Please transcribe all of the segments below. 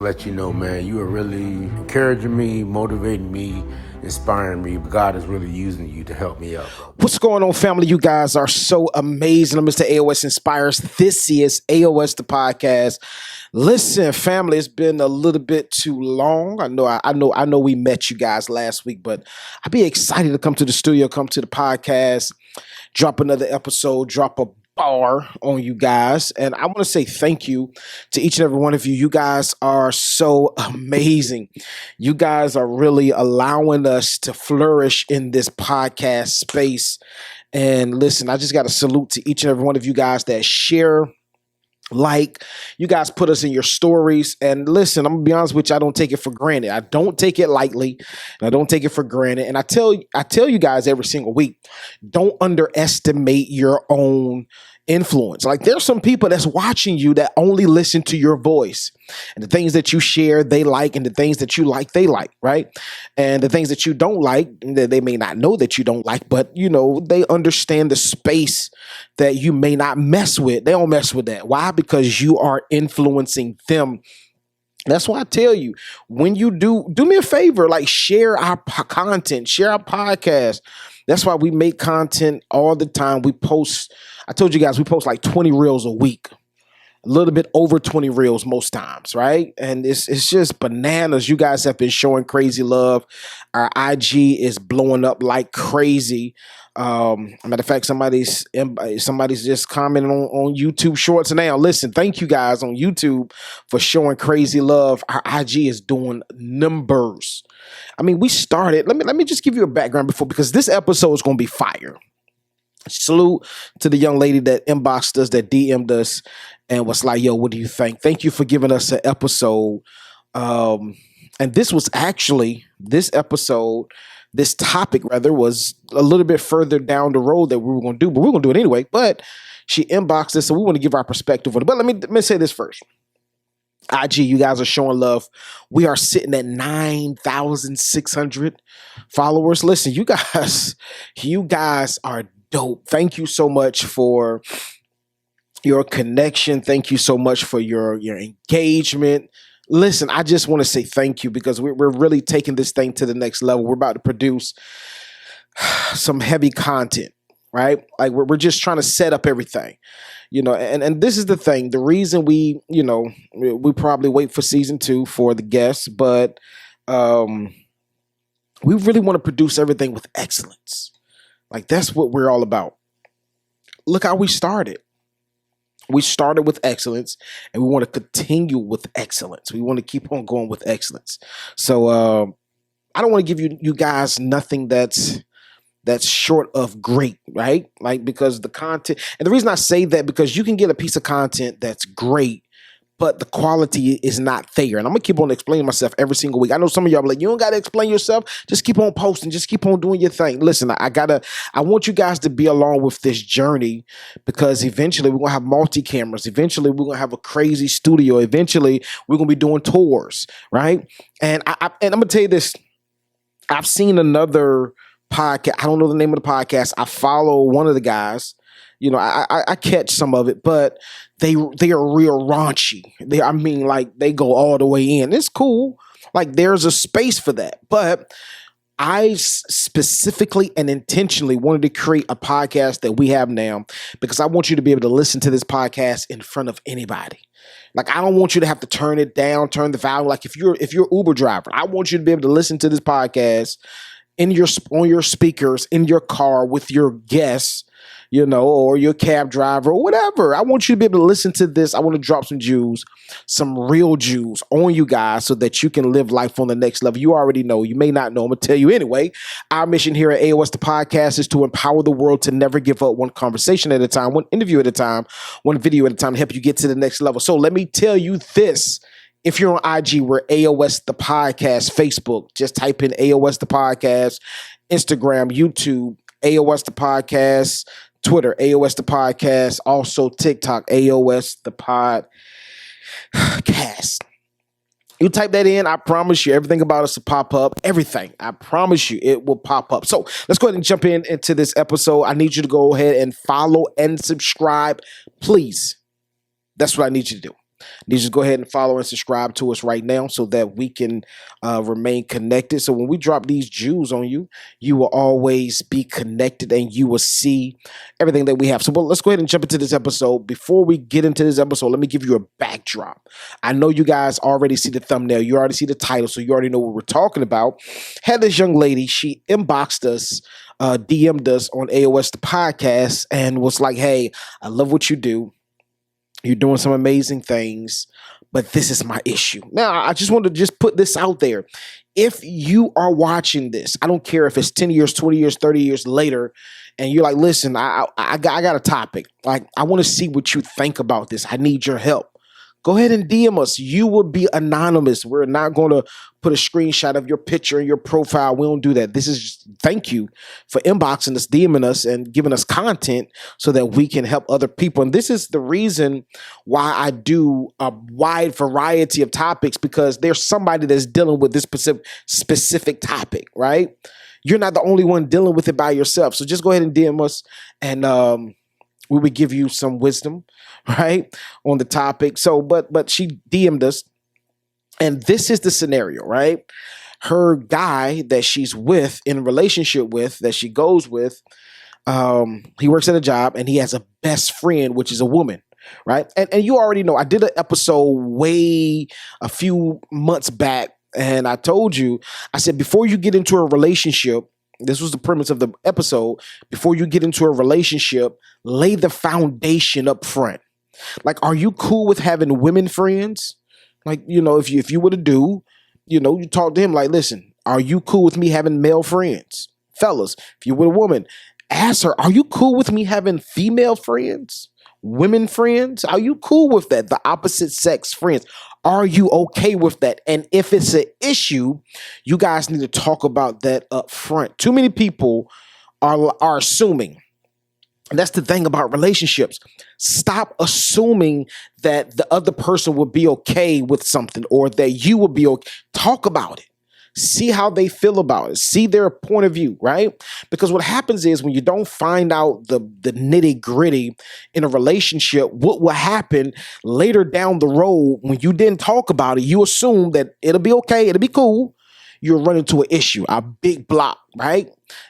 Let you know, man, you are really encouraging me, motivating me, inspiring me. God is really using you to help me out. What's going on, family? You guys are so amazing. I'm Mr. AOS Inspires. This is Aos The Podcast. Listen, family, it's been a little bit too long. I know we met you guys last week, but I'd be excited to come to the studio, come to the podcast, drop another episode, drop a bar on you guys. And I want to say thank you to each and every one of you. You guys are so amazing. You guys are really allowing us to flourish in this podcast space. And listen, I just got to salute to each and every one of you guys that share. Like, you guys put us in your stories. And listen, I'm gonna be honest with you, I don't take it for granted. I don't take it lightly, and I don't take it for granted. And I tell you guys every single week, don't underestimate your own influence. Like, there's some people that's watching you that only listen to your voice, and the things that you share they like, and the things that you like they like, right? And the things that you don't like, they may not know that you don't like, but they understand the space that you may not mess with. They don't mess with that. Why? Because you are influencing them. That's why I tell you, when you do me a favor, like share our content, share our podcast. That's why we make content all the time. We post, I told you guys, we post like 20 reels a week, a little bit over 20 reels most times, right? And it's just bananas. You guys have been showing crazy love. Our IG is blowing up like crazy. Matter of fact, somebody's just commenting on YouTube Shorts now. Listen, thank you guys on YouTube for showing crazy love. Our IG is doing numbers. I mean, we started. Let me just give you a background because this episode is going to be fire. Salute to the young lady that inboxed us, that DM'd us, and was like, "Yo, what do you think? Thank you for giving us an episode." And this topic rather was a little bit further down the road that we were going to do, but we we're going to do it anyway. But she inboxed us, so we want to give our perspective on it. But let me say this first. IG, you guys are showing love. We are sitting at 9,600 followers. Listen, you guys are dope. Thank you so much for your connection. Thank you so much for your engagement. Listen, I just want to say thank you because we're really taking this thing to the next level. We're about to produce some heavy content, right? Like we're just trying to set up everything, and this is the thing. The reason we probably wait for season 2 for the guests, but we really want to produce everything with excellence. Like that's what we're all about. Look how we started. We started with excellence, and we want to continue with excellence. We want to keep on going with excellence. So I don't want to give you guys nothing that's short of great, right? Like, because the content, and the reason I say that, because you can get a piece of content that's great, but the quality is not there. And I'm gonna keep on explaining myself every single week. I know some of y'all are like, you don't gotta explain yourself. Just keep on posting. Just keep on doing your thing. Listen, I want you guys to be along with this journey, because eventually we're gonna have multi-cameras. Eventually we're gonna have a crazy studio. Eventually we're gonna be doing tours, right? And I'm gonna tell you this. I've seen another podcast. I don't know the name of the podcast. I follow one of the guys. I catch some of it, but they are real raunchy. They go all the way in. It's cool. Like, there's a space for that. But I specifically and intentionally wanted to create a podcast that we have now, because I want you to be able to listen to this podcast in front of anybody. Like, I don't want you to have to turn it down, turn the volume. Like, if you're Uber driver, I want you to be able to listen to this podcast on your speakers, in your car with your guests, or your cab driver or whatever. I want you to be able to listen to this. I want to drop some jewels, some real jewels on you guys, so that you can live life on the next level. You already know. You may not know. I'm going to tell you anyway. Our mission here at Aos The Podcast is to empower the world to never give up, one conversation at a time, one interview at a time, one video at a time, to help you get to the next level. So let me tell you this. If you're on IG, we're Aos The Podcast. Facebook, just type in Aos The Podcast. Instagram, YouTube, Aos The Podcast. Twitter, Aos The Podcast. Also TikTok, Aos The Podcast. You type that in, I promise you, everything about us will pop up. Everything. I promise you, it will pop up. So let's go ahead and jump into this episode. I need you to go ahead and follow and subscribe, please. That's what I need you to do. You just go ahead and follow and subscribe to us right now so that we can remain connected. So when we drop these jewels on you, you will always be connected and you will see everything that we have. So let's go ahead and jump into this episode. Before we get into this episode, let me give you a backdrop. I know you guys already see the thumbnail. You already see the title, so you already know what we're talking about. Had this young lady, she inboxed us, DM'd us on Aos The Podcast and was like, hey, I love what you do. You're doing some amazing things, but this is my issue. Now, I just want to just put this out there. If you are watching this, I don't care if it's 10 years, 20 years, 30 years later, and you're like, listen, I got a topic. Like, I want to see what you think about this. I need your help. Go ahead and DM us. You will be anonymous. We're not going to put a screenshot of your picture and your profile. We don't do that. This is just, thank you for inboxing us, DMing us, and giving us content so that we can help other people. And this is the reason why I do a wide variety of topics, because there's somebody that's dealing with this specific topic, right? You're not the only one dealing with it by yourself. So just go ahead and DM us, and we would give you some wisdom, right, on the topic. So, but she DM'd us, and this is the scenario, right? Her guy that she's with, in a relationship with, that she goes with, he works at a job, and he has a best friend, which is a woman, right? And you already know, I did an episode a few months back, and I told you, I said, before you get into a relationship, this was the premise of the episode, before you get into a relationship, lay the foundation up front. Like, are you cool with having women friends? Like, if you were to do, you talk to him like, listen, are you cool with me having male friends? Fellas, if you were a woman, ask her, are you cool with me having female friends? Women friends? Are you cool with that? The opposite sex friends. Are you okay with that? And if it's an issue, you guys need to talk about that up front. Too many people are assuming. And that's the thing about relationships. Stop assuming that the other person will be okay with something, or that you will be okay. Talk about it. See how they feel about it. See their point of view, right? Because what happens is, when you don't find out the nitty gritty in a relationship, what will happen later down the road, when you didn't talk about it, you assume that it'll be okay, it'll be cool. You'll run into an issue, a big block, right?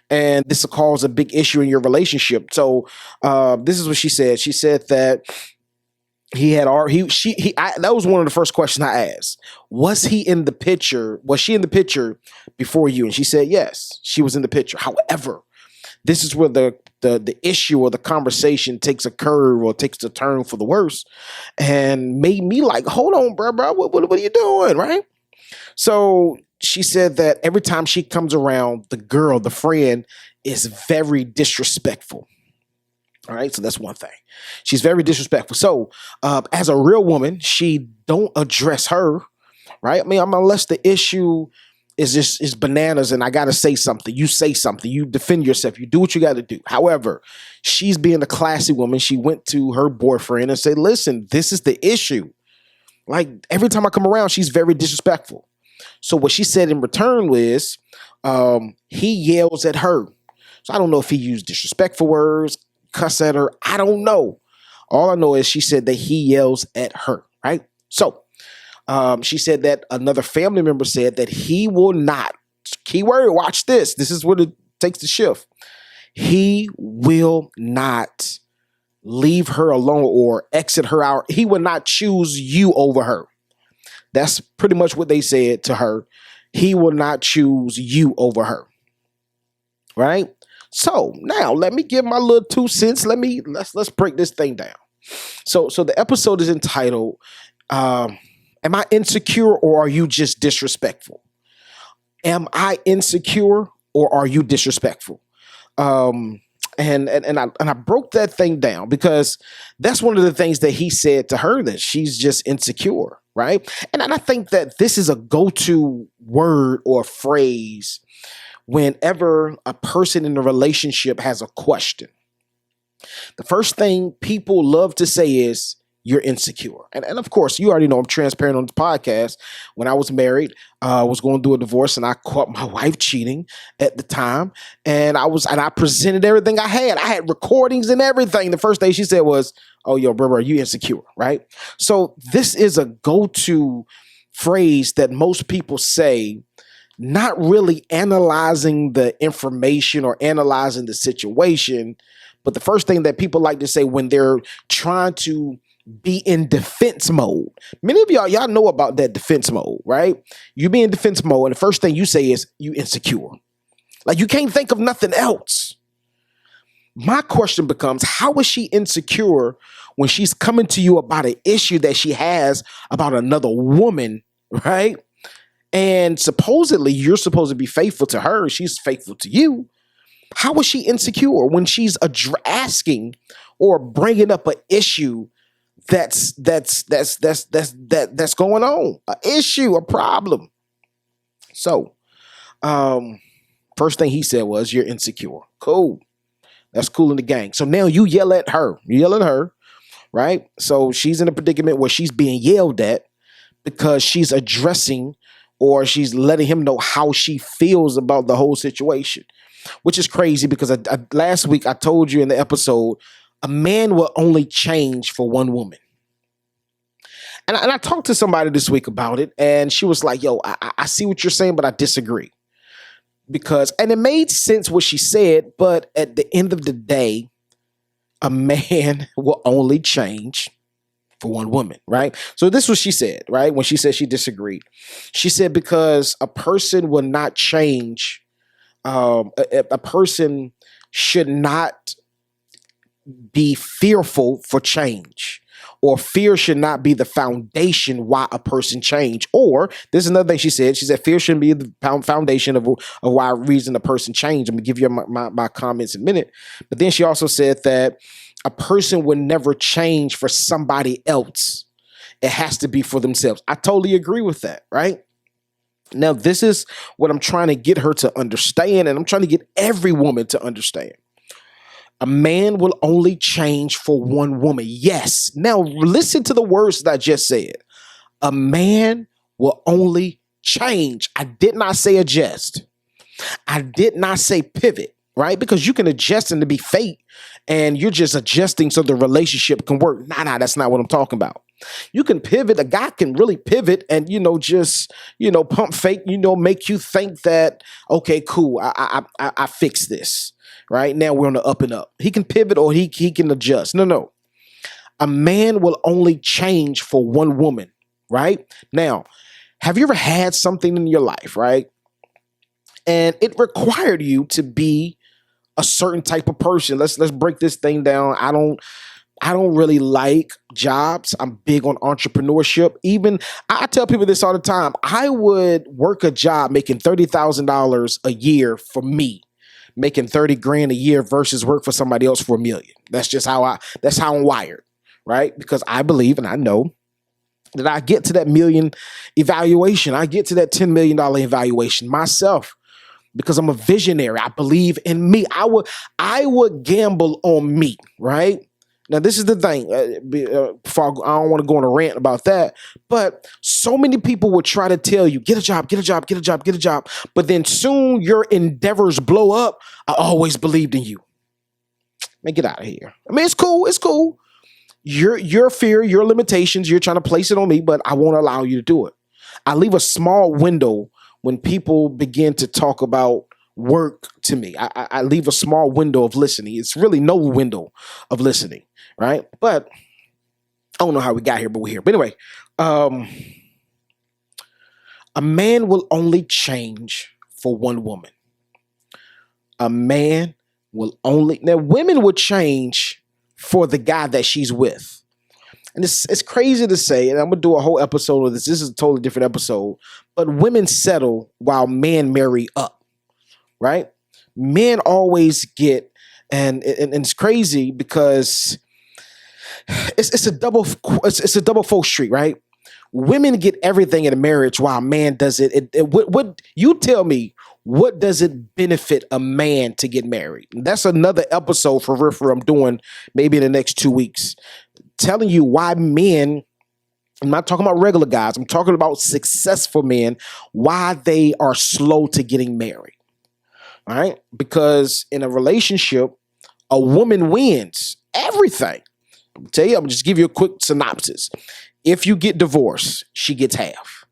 And this will cause a big issue in your relationship. So this is what she said. She said that that was one of the first questions I asked. Was he in the picture? Was she in the picture before you? And she said, yes, she was in the picture. However, this is where the issue or the conversation takes a curve, or takes a turn for the worse, and made me like, hold on, bro, what are you doing, right? So she said that every time she comes around, the friend, is very disrespectful. All right, so that's one thing. She's very disrespectful. So as a real woman, she don't address her, right? I mean, unless the issue is bananas and I got to say something. You say something. You defend yourself. You do what you got to do. However, she's being a classy woman. She went to her boyfriend and said, listen, this is the issue. Like, every time I come around, she's very disrespectful. So what she said in return was, he yells at her. So I don't know if he used disrespectful words, cuss at her. I don't know. All I know is she said that he yells at her, right? So she said that another family member said that he will not, keyword, watch this. This is what it takes to shift. He will not leave her alone or exit her out. He will not choose you over her. That's pretty much what they said to her. He will not choose you over her. Right? So now let me give my little 2 cents. Let's break this thing down. So the episode is entitled, Am I insecure, or are you just disrespectful? Am I insecure, or are you disrespectful? And I broke that thing down because that's one of the things that he said to her, that she's just insecure, right? And I think that this is a go-to word or phrase whenever a person in a relationship has a question. The first thing people love to say is, you're insecure. And of course, you already know I'm transparent on the podcast. When I was married, I was going through a divorce and I caught my wife cheating at the time. And I presented everything I had. I had recordings and everything. The first thing she said was, "Oh, yo, bro, you insecure," right? So this is a go-to phrase that most people say, not really analyzing the information or analyzing the situation. But the first thing that people like to say when they're trying to be in defense mode. Many of y'all know about that defense mode, right? You be in defense mode, and the first thing you say is you insecure. Like you can't think of nothing else. My question becomes, how is she insecure when she's coming to you about an issue that she has about another woman, right? And supposedly you're supposed to be faithful to her. She's faithful to you. How is she insecure when she's asking or bringing up an issue that's going on, an issue, a problem? So, first thing he said was, "You're insecure." Cool. That's cool in the gang. So now you yell at her. You yell at her, right? So she's in a predicament where she's being yelled at because she's addressing or she's letting him know how she feels about the whole situation, which is crazy because last week I told you in the episode, a man will only change for one woman. And I talked to somebody this week about it, and she was like, "Yo, I see what you're saying, but I disagree." And it made sense what she said, but at the end of the day, a man will only change for one woman, right? So this is what she said, right? When she said she disagreed. She said because a person will not change, a person should not be fearful for change, or fear should not be the foundation why a person change. Or this is another thing she said. She said fear shouldn't be the foundation of why reason a person change. I'm gonna give you my comments in a minute. But then she also said that a person would never change for somebody else. It has to be for themselves. I totally agree with that, right? Now, this is what I'm trying to get her to understand, and I'm trying to get every woman to understand. A man will only change for one woman. Yes. Now, listen to the words that I just said. A man will only change. I did not say adjust. I did not say pivot, right? Because you can adjust and to be fake, and you're just adjusting so the relationship can work. Nah, that's not what I'm talking about. You can pivot. A guy can really pivot and, just, pump fake, make you think that, okay, cool, I fixed this. Right now we're on the up and up. He can pivot or he can adjust. No. A man will only change for one woman, right? Now, have you ever had something in your life, right? And it required you to be a certain type of person. Let's break this thing down. I don't really like jobs. I'm big on entrepreneurship. Even I tell people this all the time. I would work a job making $30,000 a year for me, making 30 grand a year versus work for somebody else for $1 million. That's just how I'm wired, right? Because I believe and I know that I get to that $1 million evaluation. I get to that $10 million evaluation myself because I'm a visionary. I believe in me. I would gamble on me, right? Now, this is the thing. I don't want to go on a rant about that, but so many people would try to tell you, get a job. But then soon your endeavors blow up. I always believed in you. Man, get out of here. I mean, it's cool. Your fear, your limitations, you're trying to place it on me, but I won't allow you to do it. I leave a small window when people begin to talk about work to me. I leave a small window of listening. It's really no window of listening, right? But I don't know how we got here, but we're here. But anyway, a man will only change for one woman. A man will only... Now, women will change for the guy that she's with. And it's crazy to say, and I'm going to do a whole episode of this. This is a totally different episode. But women settle while men marry up, right? Men always get... And it's crazy because it's a double full street, right? Women get everything in a marriage while a man does it. What you tell me, what does it benefit a man to get married? That's another episode for I'm doing maybe in the next 2 weeks. telling you why men, I'm not talking about regular guys, I'm talking about successful men, why they are slow to getting married. All right? Because in a relationship, a woman wins everything. I'm gonna just give you a quick synopsis. If you get divorced, she gets half.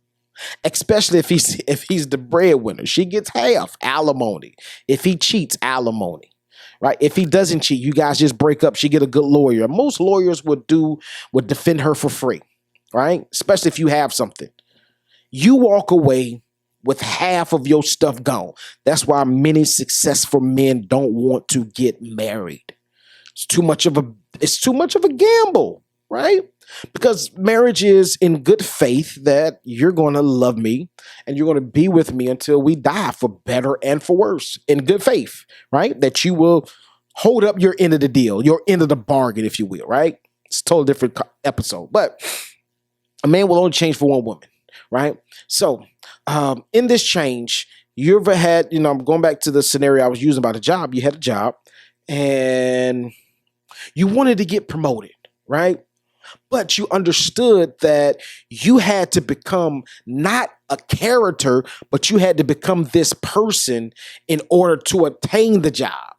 Especially if he's the breadwinner, she gets half alimony. If he cheats, alimony. Right? If he doesn't cheat, you guys just break up. She get a good lawyer. Most lawyers would defend her for free. Right? Especially if you have something. You walk away with half of your stuff gone. That's why many successful men don't want to get married. It's too much of a gamble, right? Because marriage is in good faith that you're going to love me and you're going to be with me until we die, for better and for worse, in good faith, right? That you will hold up your end of the deal, your end of the bargain, if you will, right? It's a totally different episode, but a man will only change for one woman, right? So in this change, you ever had, I'm going back to the scenario I was using about a job. You had a job and you wanted to get promoted, right? But you understood that you had to become not a character, but you had to become this person in order to obtain the job,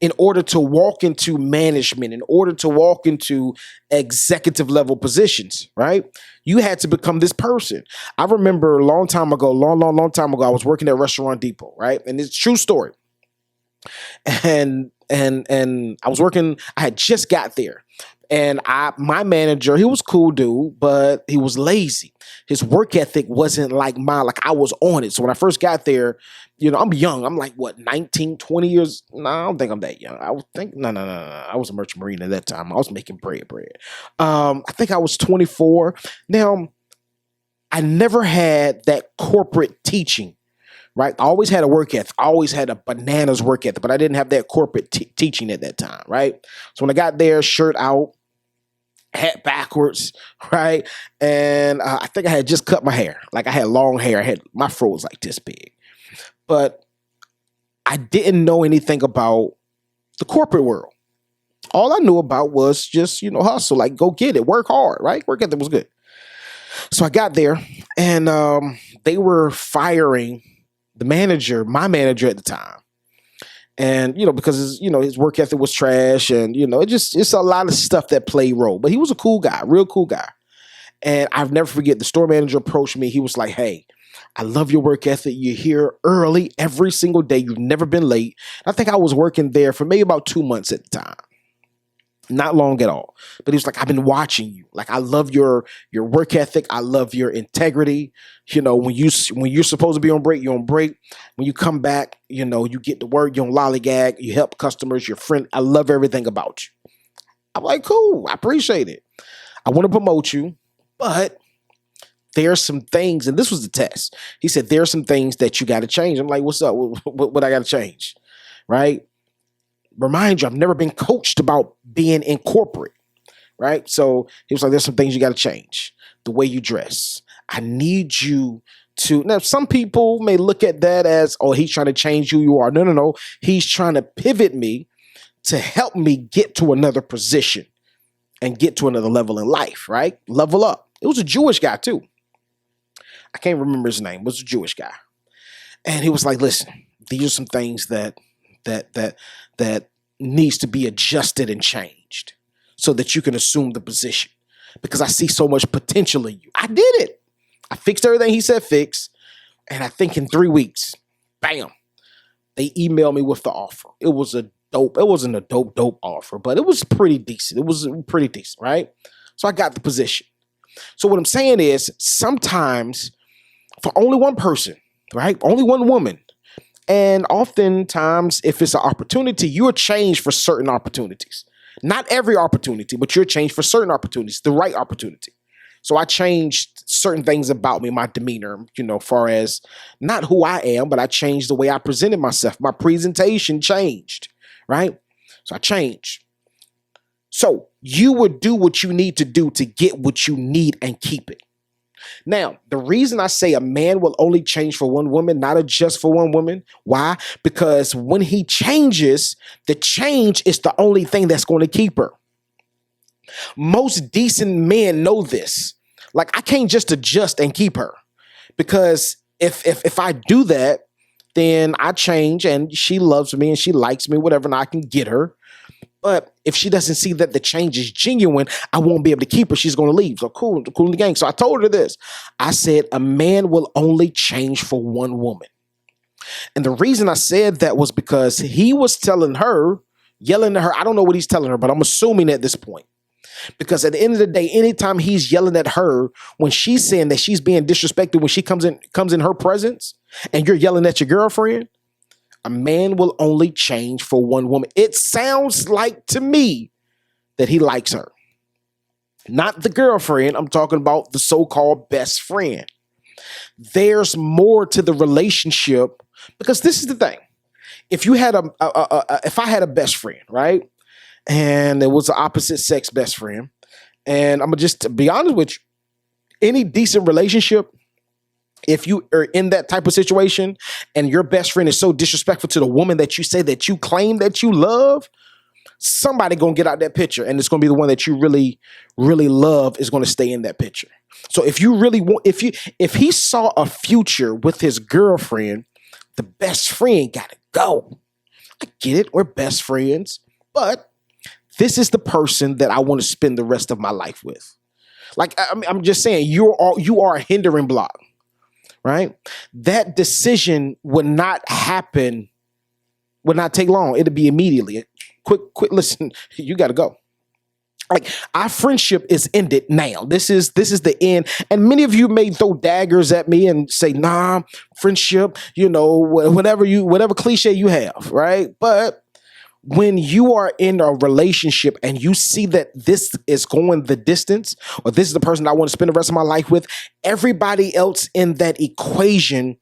in order to walk into management, in order to walk into executive level positions, right? You had to become this person. I remember a long time ago, long time ago, I was working at Restaurant Depot, right? And it's a true story. And I was working, I had just got there. And my manager, he was a cool dude, but he was lazy. His work ethic wasn't like mine. Like, I was on it. So when I first got there, I'm young. I'm like, 19, 20 years? No, I don't think I'm that young. I would think, no. I was a merchant marine at that time. I was making bread. I think I was 24. Now, I never had that corporate teaching, right? I always had a work ethic. I always had a bananas work ethic, but I didn't have that corporate teaching at that time, right? So when I got there, shirt out, hat backwards, right? And I think I had just cut my hair. Like, I had long hair. My fro was like this big. But I didn't know anything about the corporate world. All I knew about was just, hustle, like, go get it, work hard, right? Work ethic was good. So I got there and they were firing the manager, my manager at the time. And, because his work ethic was trash and, it's a lot of stuff that played role. But he was a cool guy, real cool guy. And I've never forget, the store manager approached me. He was like, "Hey, I love your work ethic. You're here early every single day. You've never been late." I think I was working there for maybe about 2 months at the time. Not long at all. But he was like, "I've been watching you. Like, I love your work ethic. I love your integrity. When you're supposed to be on break, you're on break. When you come back, you get to work, you're on lollygag, you help customers, your friend. I love everything about you." I'm like, "Cool. I appreciate it. I want to promote you, but there are some things," and this was the test. He said, "There are some things that you got to change." I'm like, "What's up? What I got to change?" Right? Remind you, I've never been coached about being in corporate, right? So he was like, "There's some things you got to change. The way you dress. I need you to," now some people may look at that as, "Oh, he's trying to change who you are." No. He's trying to pivot me to help me get to another position and get to another level in life, right? Level up. It was a Jewish guy too. I can't remember his name. It was a Jewish guy. And he was like, "Listen, these are some things that needs to be adjusted and changed so that you can assume the position, because I see so much potential in you." I did it. I fixed everything he said fix. And I think in 3 weeks, bam, they emailed me with the offer. It wasn't a dope offer, but it was pretty decent. It was pretty decent, right? So I got the position. So what I'm saying is, sometimes for only one person, right? Only one woman. And oftentimes, if it's an opportunity, you're changed for certain opportunities. Not every opportunity, but you're changed for certain opportunities, the right opportunity. So I changed certain things about me, my demeanor, far as not who I am, but I changed the way I presented myself. My presentation changed, right? So I changed. So you would do what you need to do to get what you need and keep it. Now, the reason I say a man will only change for one woman, not adjust for one woman. Why? Because when he changes, the change is the only thing that's going to keep her. Most decent men know this. Like, I can't just adjust and keep her, because if I do that, then I change and she loves me and she likes me, whatever, and I can get her. But if she doesn't see that the change is genuine, I won't be able to keep her. She's going to leave. So cool in the gang. So I told her this. I said, a man will only change for one woman. And the reason I said that was because he was telling her, yelling at her. I don't know what he's telling her, but I'm assuming at this point. Because at the end of the day, anytime he's yelling at her, when she's saying that she's being disrespected, when she comes in her presence, and you're yelling at your girlfriend, a man will only change for one woman. It sounds like to me that he likes her. Not the girlfriend. I'm talking about the so-called best friend. There's more to the relationship, because this is the thing. If you had if I had a best friend, right? And it was an opposite sex best friend. And I'm gonna just be honest with you. Any decent relationship, if you are in that type of situation and your best friend is so disrespectful to the woman that you say that you claim that you love, somebody gonna get out that picture, and it's gonna be the one that you really, really love is gonna stay in that picture. So if you really want, if he saw a future with his girlfriend, the best friend gotta go. I get it, we're best friends, but this is the person that I want to spend the rest of my life with. Like, I'm just saying, you are a hindering block, right? That decision would not happen, would not take long. It'd be immediately. Quick, listen, you got to go. Like, our friendship is ended now. This is the end. And many of you may throw daggers at me and say, nah, friendship, whatever cliche you have, right? But when you are in a relationship and you see that this is going the distance, or this is the person I want to spend the rest of my life with, everybody else in that equation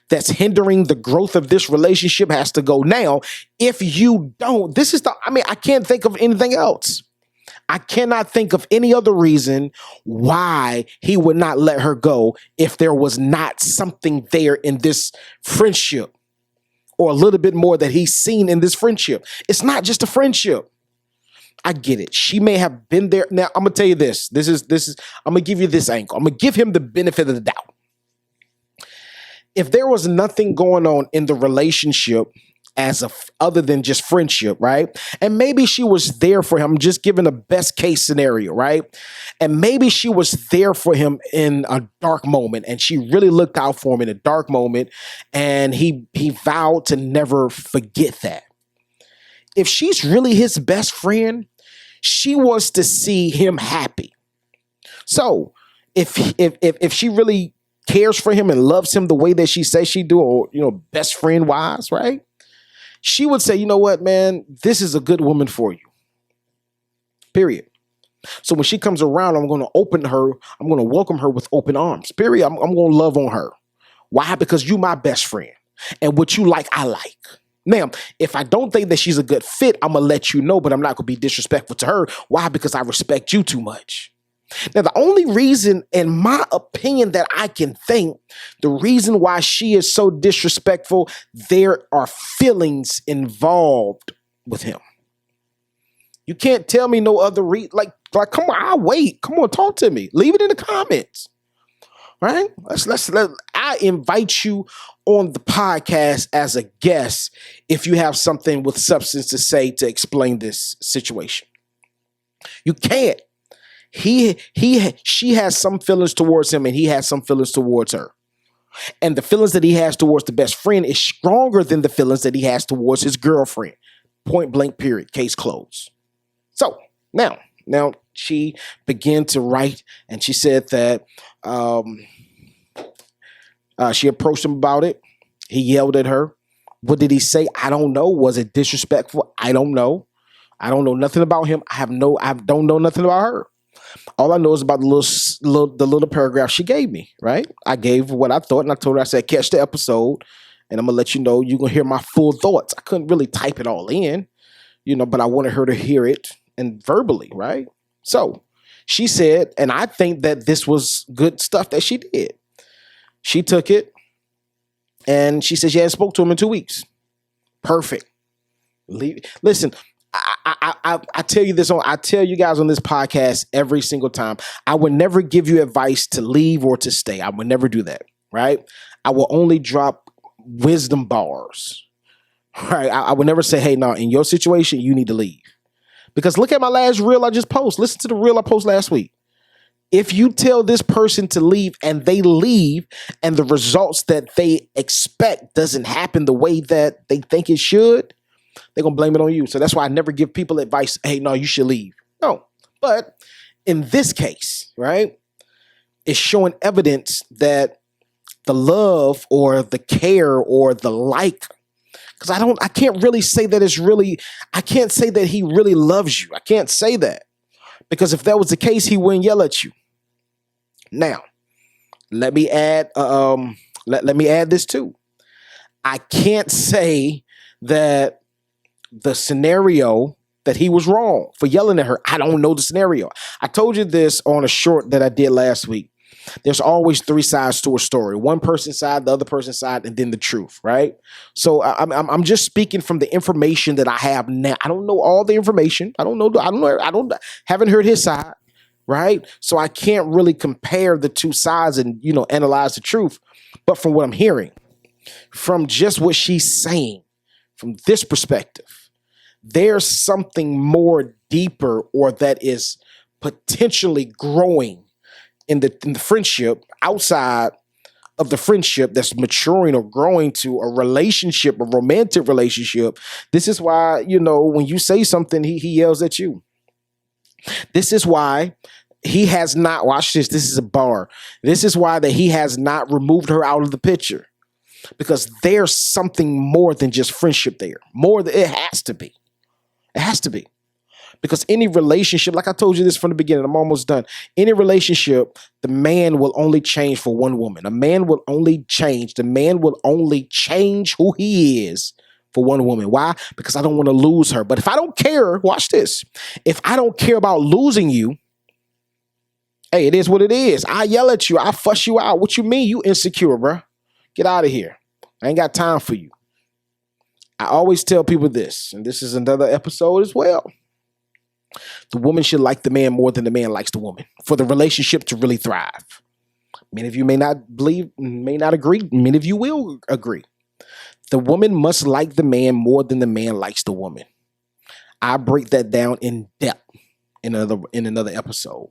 that's hindering the growth of this relationship has to go. Now, if you don't, I can't think of anything else. I cannot think of any other reason why he would not let her go if there was not something there in this friendship, or a little bit more that he's seen in this friendship. It's not just a friendship. I get it. She may have been there. Now, I'm going to tell you this. I'm going to give you this angle. I'm going to give him the benefit of the doubt. If there was nothing going on in the relationship other than just friendship, right? And maybe she was there for him, just giving a best case scenario, right? And maybe she was there for him in a dark moment, and she really looked out for him in a dark moment, and he vowed to never forget that. If she's really his best friend, she wants to see him happy. So if she really cares for him and loves him the way that she says she do, or best friend wise, right? She would say, you know what, man, this is a good woman for you. Period. So when she comes around, I'm going to welcome her with open arms. Period. I'm going to love on her. Why? Because you my best friend. And what you like, I like. Now, if I don't think that she's a good fit, I'm going to let you know, but I'm not going to be disrespectful to her. Why? Because I respect you too much. Now, the only reason, in my opinion, that I can think, the reason why she is so disrespectful, there are feelings involved with him. You can't tell me no other reason. Like, come on, I'll wait. Come on, talk to me. Leave it in the comments. Right? I invite you on the podcast as a guest if you have something with substance to say to explain this situation. You can't. She has some feelings towards him, and he has some feelings towards her. And the feelings that he has towards the best friend is stronger than the feelings that he has towards his girlfriend. Point blank, period. Case closed. So now she began to write, and she said that she approached him about it. He yelled at her. What did he say? I don't know. Was it disrespectful? I don't know. I don't know nothing about him. I don't know nothing about her. All I know is about the little paragraph she gave me, right? I gave what I thought, and I told her, I said, catch the episode, and I'm going to let you know you're going to hear my full thoughts. I couldn't really type it all in, but I wanted her to hear it and verbally, right? So she said, and I think that this was good stuff that she did. She took it, and she said she hadn't spoke to him in 2 weeks. Perfect. Listen, I tell you this I tell you guys on this podcast every single time. I would never give you advice to leave or to stay. I would never do that, right? I will only drop wisdom bars, right? I would never say, hey, no, in your situation, you need to leave. Because look at my last reel I just posted. Listen to the reel I posted last week. If you tell this person to leave and they leave and the results that they expect doesn't happen the way that they think it should, they're going to blame it on you. So that's why I never give people advice, hey, no, you should leave. No. But in this case, right, it's showing evidence that the love or the care or the like, because I can't really say that I can't say that he really loves you. I can't say that. Because if that was the case, he wouldn't yell at you. Now, let me add let me add this too. I can't say that the scenario that he was wrong for yelling at her. I don't know the scenario. I told you this on a short that I did last week. There's always three sides to a story. One person's side, the other person's side, and then the truth, right? So I'm just speaking from the information that I have now. I don't know all the information. I haven't heard his side, right? So I can't really compare the two sides and, analyze the truth. But from what I'm hearing, from just what she's saying, from this perspective, there's something more deeper or that is potentially growing in the friendship, outside of the friendship, that's maturing or growing to a relationship, a romantic relationship. This is why, when you say something, he yells at you. This is why he has not, watch this is a bar. This is why that he has not removed her out of the picture. Because there's something more than just friendship there. It has to be. It has to be. Because any relationship, like I told you this from the beginning, I'm almost done. Any relationship, the man will only change for one woman. The man will only change who he is for one woman. Why? Because I don't want to lose her. But if I don't care, watch this. If I don't care about losing you, hey, it is what it is. I yell at you. I fuss you out. What you mean? You insecure, bro. Get out of here. I ain't got time for you. I always tell people this, and this is another episode as well. The woman should like the man more than the man likes the woman for the relationship to really thrive. Many of you may not believe, may not agree. Many of you will agree. The woman must like the man more than the man likes the woman. I break that down in depth in another episode.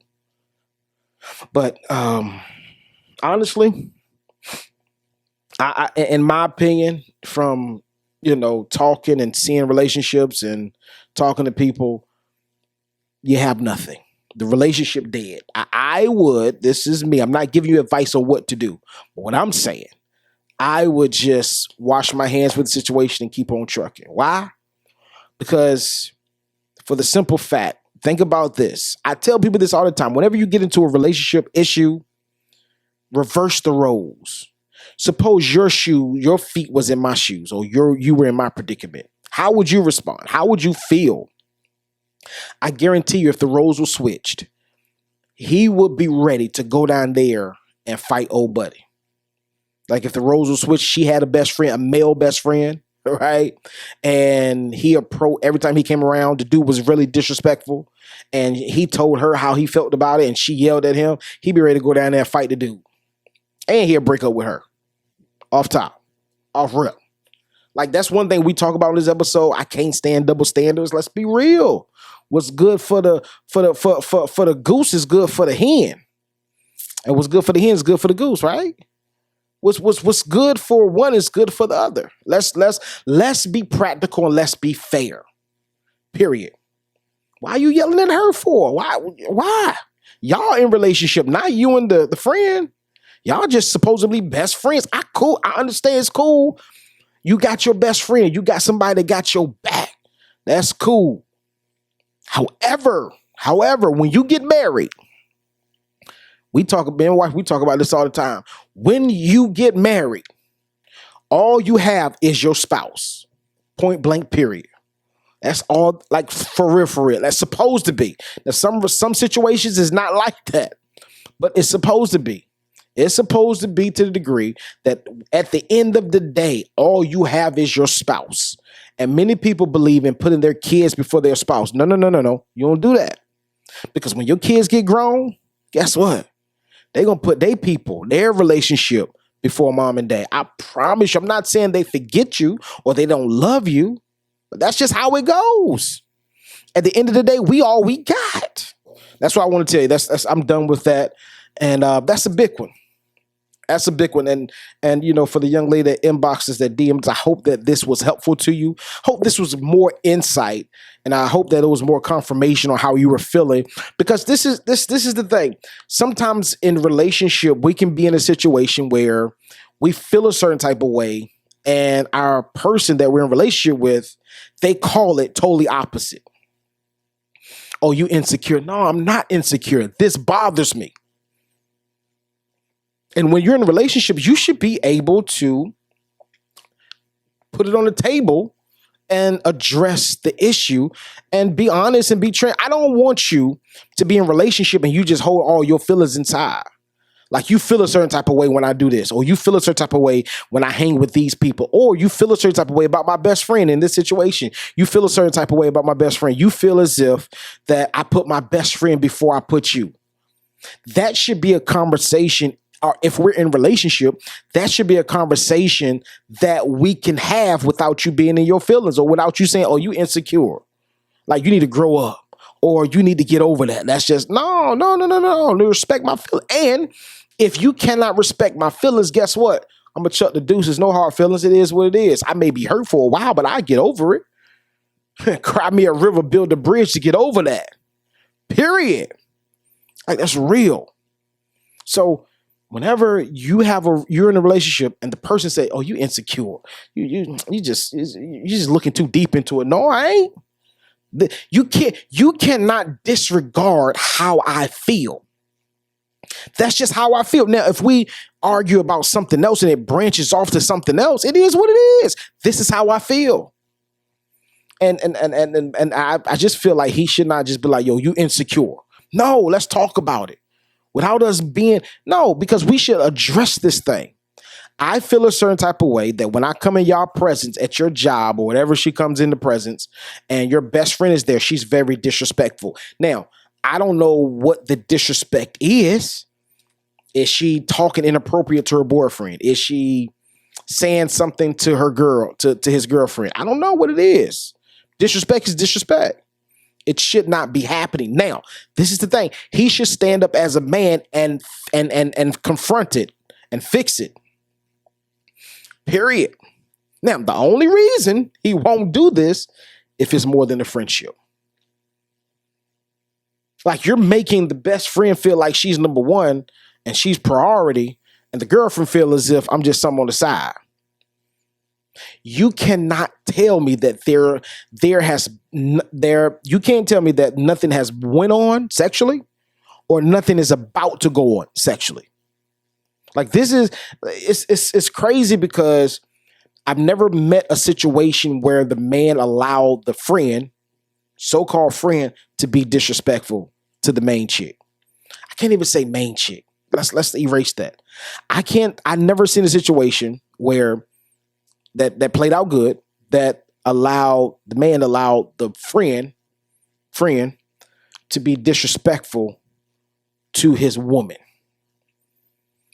But honestly, I in my opinion, from talking and seeing relationships and talking to people, you have nothing. The relationship dead. This is me. I'm not giving you advice on what to do. But what I'm saying, I would just wash my hands with the situation and keep on trucking. Why? Because for the simple fact, think about this. I tell people this all the time. Whenever you get into a relationship issue, reverse the roles. Suppose your feet was in my shoes, or you were in my predicament. How would you respond? How would you feel? I guarantee you, if the roles were switched, he would be ready to go down there and fight old buddy. Like if the roles were switched, she had a male best friend, right? And every time he came around, the dude was really disrespectful, and he told her how he felt about it, and she yelled at him. He'd be ready to go down there and fight the dude, and he'll break up with her off top, off rip. Like that's one thing we talk about in this episode. I can't stand double standards. Let's be real. What's good for the goose is good for the hen, and what's good for the hen is good for the goose, right? What's good for one is good for the other. Let's be practical and let's be fair. Period. Why are you yelling at her for? Why? Y'all in relationship, not you and the friend. Y'all just supposedly best friends. I understand it's cool. You got your best friend. You got somebody that got your back. That's cool. However, when you get married, me and wife, we talk about this all the time. When you get married, all you have is your spouse. Point blank, period. That's all, like for real. That's supposed to be. Now, some situations is not like that, but it's supposed to be. It's supposed to be to the degree that at the end of the day, all you have is your spouse. And many people believe in putting their kids before their spouse. No. You don't do that. Because when your kids get grown, guess what? They're going to put their relationship before mom and dad. I promise you, I'm not saying they forget you or they don't love you, but that's just how it goes. At the end of the day, we all we got. That's what I want to tell you. I'm done with that. And that's a big one. That's a big one. And you know, for the young lady that inboxes, that DMs, I hope that this was helpful to you. Hope this was more insight. And I hope that it was more confirmation on how you were feeling. Because this is the thing. Sometimes in relationship, we can be in a situation where we feel a certain type of way, and our person that we're in a relationship with, they call it totally opposite. Oh, you insecure. No, I'm not insecure. This bothers me. And when you're in a relationship, you should be able to put it on the table and address the issue and be honest and be transparent. I don't want you to be in a relationship and you just hold all your feelings inside. Like you feel a certain type of way when I do this, or you feel a certain type of way when I hang with these people, or you feel a certain type of way about my best friend in this situation. You feel a certain type of way about my best friend. You feel as if that I put my best friend before I put you. That should be a conversation. Or if we're in a relationship, that should be a conversation that we can have without you being in your feelings or without you saying, oh, you insecure. Like you need to grow up or you need to get over that. That's just no. Respect my feelings. And if you cannot respect my feelings, guess what? I'm going to chuck the deuces. No hard feelings. It is what it is. I may be hurt for a while, but I get over it. Cry me a river, build a bridge to get over that. Period. Like that's real. So whenever you're in a relationship and the person say, "Oh, you insecure. You just looking too deep into it." No, I ain't. You cannot disregard how I feel. That's just how I feel. Now, if we argue about something else and it branches off to something else, it is what it is. This is how I feel. And I just feel like he should not just be like, "Yo, you insecure." No, let's talk about it. Without us being, no, because we should address this thing. I feel a certain type of way that when I come in y'all presence at your job or whatever, she comes in the presence and your best friend is there, she's very disrespectful. Now, I don't know what the disrespect is. Is she talking inappropriate to her boyfriend? Is she saying something to her girl, to his girlfriend? I don't know what it is. Disrespect is disrespect. It should not be happening. Now, this is the thing. He should stand up as a man and confront it and fix it. Period. Now, the only reason he won't do this if it's more than a friendship. Like you're making the best friend feel like she's number one and she's priority, and the girlfriend feel as if I'm just something on the side. You cannot tell me that you can't tell me that nothing has went on sexually or nothing is about to go on sexually. Like it's crazy because I've never met a situation where the man allowed the friend, so-called friend, to be disrespectful to the main chick. I can't even say main chick. Let's erase that. I never seen a situation where that played out good, that the man allowed the friend to be disrespectful to his woman.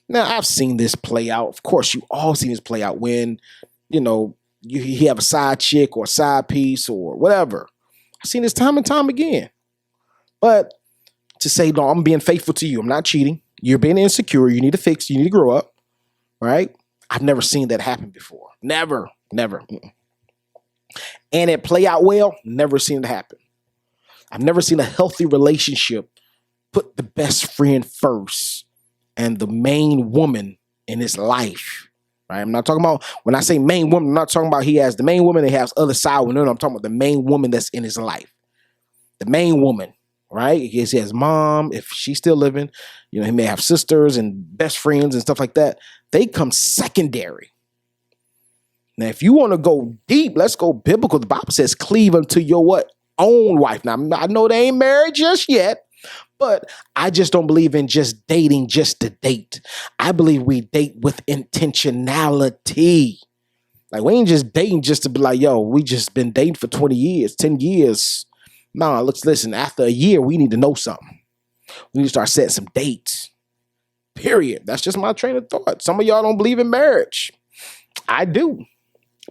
Now, I've seen this play out. Of course, you all seen this play out when, you have a side chick or a side piece or whatever. I've seen this time and time again. But to say, no, I'm being faithful to you. I'm not cheating. You're being insecure. You need to fix. You need to grow up. Right? I've never seen that happen before. Never. And it play out well. Never seen it happen. I've never seen a healthy relationship put the best friend first and the main woman in his life. Right? I'm not talking about, when I say main woman, I'm not talking about he has the main woman, he has other side women. No, I'm talking about the main woman that's in his life. The main woman, right? He has mom, if she's still living, he may have sisters and best friends and stuff like that. They come secondary. Now, if you want to go deep, let's go biblical. The Bible says, cleave unto your what? Own wife. Now, I know they ain't married just yet, But I just don't believe in just dating just to date. I believe we date with intentionality. Like, we ain't just dating just to be like, yo, we just been dating for 20 years, 10 years. Nah, listen, after a year, we need to know something. We need to start setting some dates. Period. That's just my train of thought. Some of y'all don't believe in marriage. I do.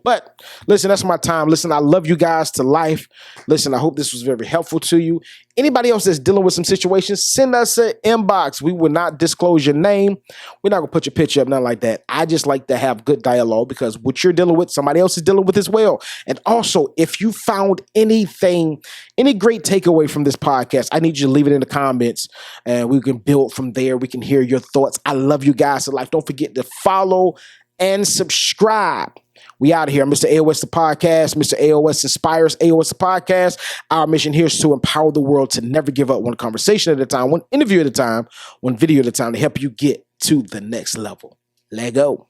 But listen, that's my time. Listen, I love you guys to life. Listen, I hope this was very helpful to you. Anybody else that's dealing with some situations, send us an inbox. We will not disclose your name. We're not going to put your picture up, nothing like that. I just like to have good dialogue because what you're dealing with, somebody else is dealing with as well. And also, if you found anything, any great takeaway from this podcast, I need you to leave it in the comments and we can build from there. We can hear your thoughts. I love you guys to life. Don't forget to follow and subscribe. We out of here. Mr. Aos The Podcast. Mr. Aos inspires Aos The Podcast. Our mission here is to empower the world to never give up, one conversation at a time, one interview at a time, one video at a time to help you get to the next level. Let go.